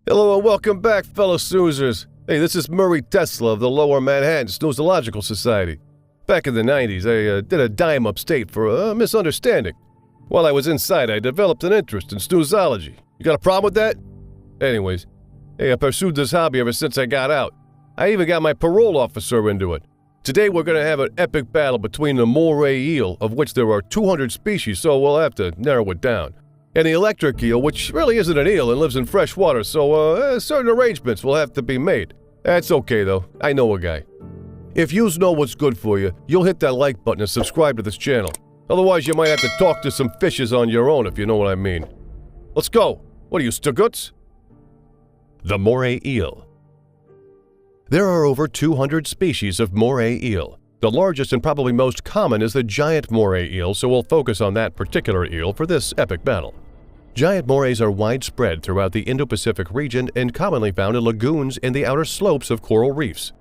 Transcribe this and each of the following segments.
Hello and welcome back, fellow snoozers. Hey, this is Murray Tesla of the Lower Manhattan Snoozological Society. Back in the 90s, I did a dime upstate for a misunderstanding. While I was inside, I developed an interest in snoozology. You got a problem with that? Anyways, hey, I pursued this hobby ever since I got out. I even got my parole officer into it. Today we're going to have an epic battle between the Moray Eel, of which there are 200 species, so we'll have to narrow it down, and the Electric Eel, which really isn't an eel and lives in fresh water, so certain arrangements will have to be made. That's okay though, I know a guy. If yous know what's good for you, you'll hit that like button and subscribe to this channel. Otherwise you might have to talk to some fishes on your own, if you know what I mean. Let's go. What are you, Stugutz? The Moray Eel. There are over 200 species of Moray eel. The largest and probably most common is the giant Moray eel, so we'll focus on that particular eel for this epic battle. Giant morays are widespread throughout the Indo-Pacific region and commonly found in lagoons and the outer slopes of coral reefs.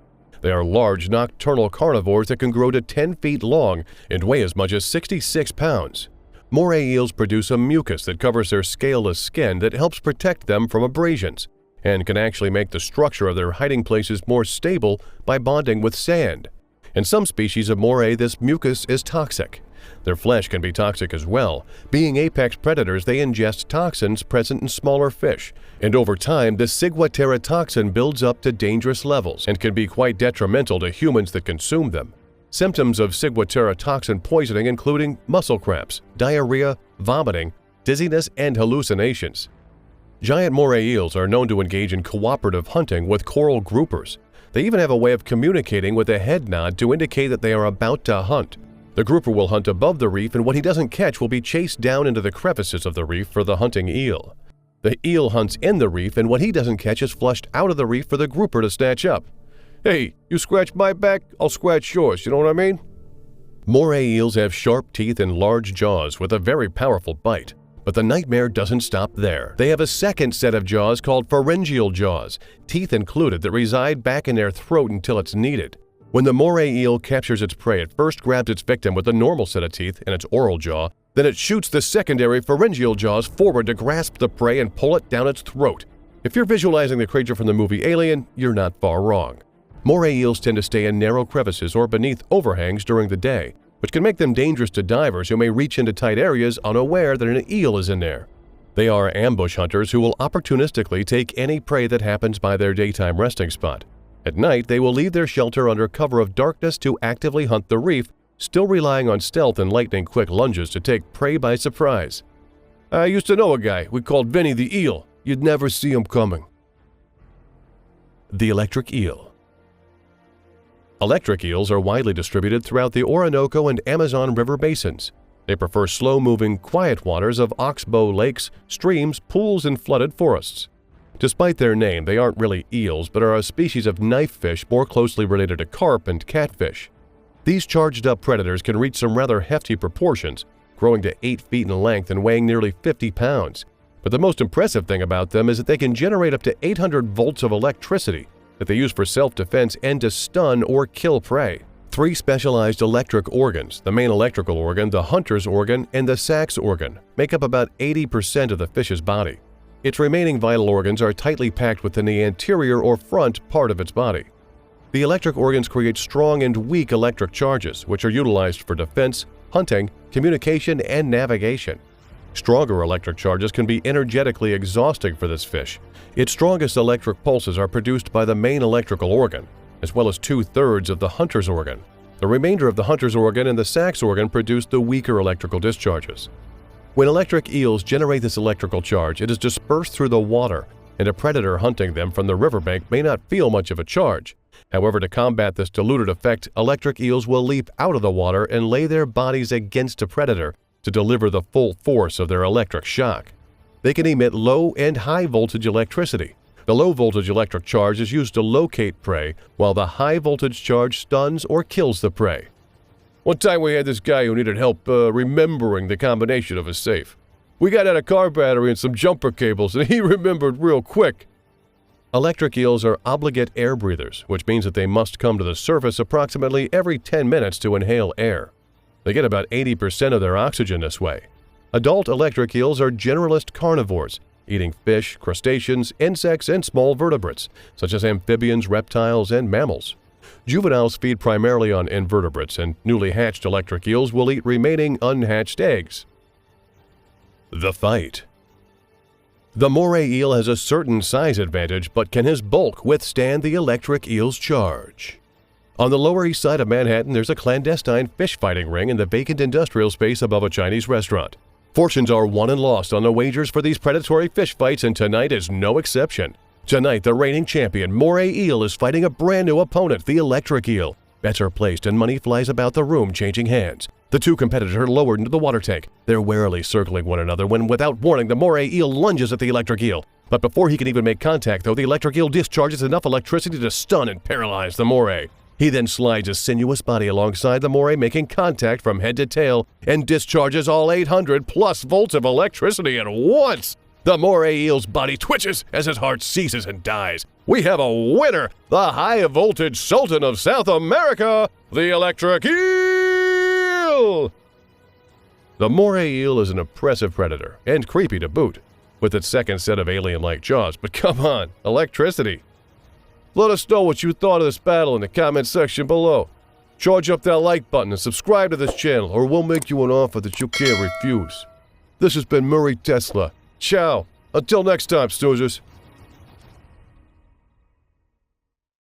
They are large nocturnal carnivores that can grow to 10 feet long and weigh as much as 66 pounds. Moray eels produce a mucus that covers their scaleless skin that helps protect them from abrasions, and can actually make the structure of their hiding places more stable by bonding with sand. In some species of moray, this mucus is toxic. Their flesh can be toxic as well. Being apex predators, they ingest toxins present in smaller fish, and over time, the ciguatera toxin builds up to dangerous levels and can be quite detrimental to humans that consume them. Symptoms of ciguatera toxin poisoning including muscle cramps, diarrhea, vomiting, dizziness, and hallucinations. Giant moray eels are known to engage in cooperative hunting with coral groupers. They even have a way of communicating with a head nod to indicate that they are about to hunt. The grouper will hunt above the reef, and what he doesn't catch will be chased down into the crevices of the reef for the hunting eel. The eel hunts in the reef, and what he doesn't catch is flushed out of the reef for the grouper to snatch up. Hey, you scratch my back, I'll scratch yours, you know what I mean? Moray eels have sharp teeth and large jaws with a very powerful bite. But the nightmare doesn't stop there. They have a second set of jaws called pharyngeal jaws, teeth included, that reside back in their throat until it's needed. When the moray eel captures its prey, it first grabs its victim with a normal set of teeth in its oral jaw, then it shoots the secondary pharyngeal jaws forward to grasp the prey and pull it down its throat. If you're visualizing the creature from the movie Alien, you're not far wrong. Moray eels tend to stay in narrow crevices or beneath overhangs during the day, which can make them dangerous to divers who may reach into tight areas unaware that an eel is in there. They are ambush hunters who will opportunistically take any prey that happens by their daytime resting spot. At night, they will leave their shelter under cover of darkness to actively hunt the reef, still relying on stealth and lightning-quick lunges to take prey by surprise. I used to know a guy we called Vinny the Eel. You'd never see him coming. The Electric Eel. Electric eels are widely distributed throughout the Orinoco and Amazon River basins. They prefer slow-moving, quiet waters of oxbow lakes, streams, pools, and flooded forests. Despite their name, they aren't really eels, but are a species of knife fish more closely related to carp and catfish. These charged-up predators can reach some rather hefty proportions, growing to 8 feet in length and weighing nearly 50 pounds. But the most impressive thing about them is that they can generate up to 800 volts of electricity that they use for self-defense and to stun or kill prey. 3 specialized electric organs, the main electrical organ, the hunter's organ, and the sacs organ, make up about 80% of the fish's body. Its remaining vital organs are tightly packed within the anterior or front part of its body. The electric organs create strong and weak electric charges, which are utilized for defense, hunting, communication, and navigation. Stronger electric charges can be energetically exhausting for this fish. Its strongest electric pulses are produced by the main electrical organ, as well as 2/3 of the hunter's organ. The remainder of the hunter's organ and the sacs organ produce the weaker electrical discharges. When electric eels generate this electrical charge, it is dispersed through the water, and a predator hunting them from the riverbank may not feel much of a charge. However, to combat this diluted effect, electric eels will leap out of the water and lay their bodies against a predator to deliver the full force of their electric shock. They can emit low and high voltage electricity. The low voltage electric charge is used to locate prey, while the high voltage charge stuns or kills the prey. One time we had this guy who needed help remembering the combination of a safe. We got out a car battery and some jumper cables, and he remembered real quick. Electric eels are obligate air breathers, which means that they must come to the surface approximately every 10 minutes to inhale air. They get about 80% of their oxygen this way. Adult electric eels are generalist carnivores, eating fish, crustaceans, insects, and small vertebrates, such as amphibians, reptiles, and mammals. Juveniles feed primarily on invertebrates, and newly hatched electric eels will eat remaining unhatched eggs. The fight. The moray eel has a certain size advantage, but can his bulk withstand the electric eel's charge? On the Lower East Side of Manhattan, there's a clandestine fish fighting ring in the vacant industrial space above a Chinese restaurant. Fortunes are won and lost on the wagers for these predatory fish fights, and tonight is no exception. Tonight, the reigning champion, Moray Eel, is fighting a brand new opponent, the Electric Eel. Bets are placed and money flies about the room, changing hands. The two competitors are lowered into the water tank. They're warily circling one another when, without warning, the Moray Eel lunges at the Electric Eel. But before he can even make contact, though, the Electric Eel discharges enough electricity to stun and paralyze the Moray. He then slides his sinuous body alongside the Moray, making contact from head to tail, and discharges all 800+ volts of electricity at once. The Moray Eel's body twitches as his heart ceases and dies. We have a winner, the high-voltage Sultan of South America, the Electric Eel! The Moray Eel is an impressive predator, and creepy to boot, with its second set of alien-like jaws. But come on, electricity. Let us know what you thought of this battle in the comment section below. Charge up that like button and subscribe to this channel, or we'll make you an offer that you can't refuse. This has been Murray Tesla. Ciao. Until next time, snoozers.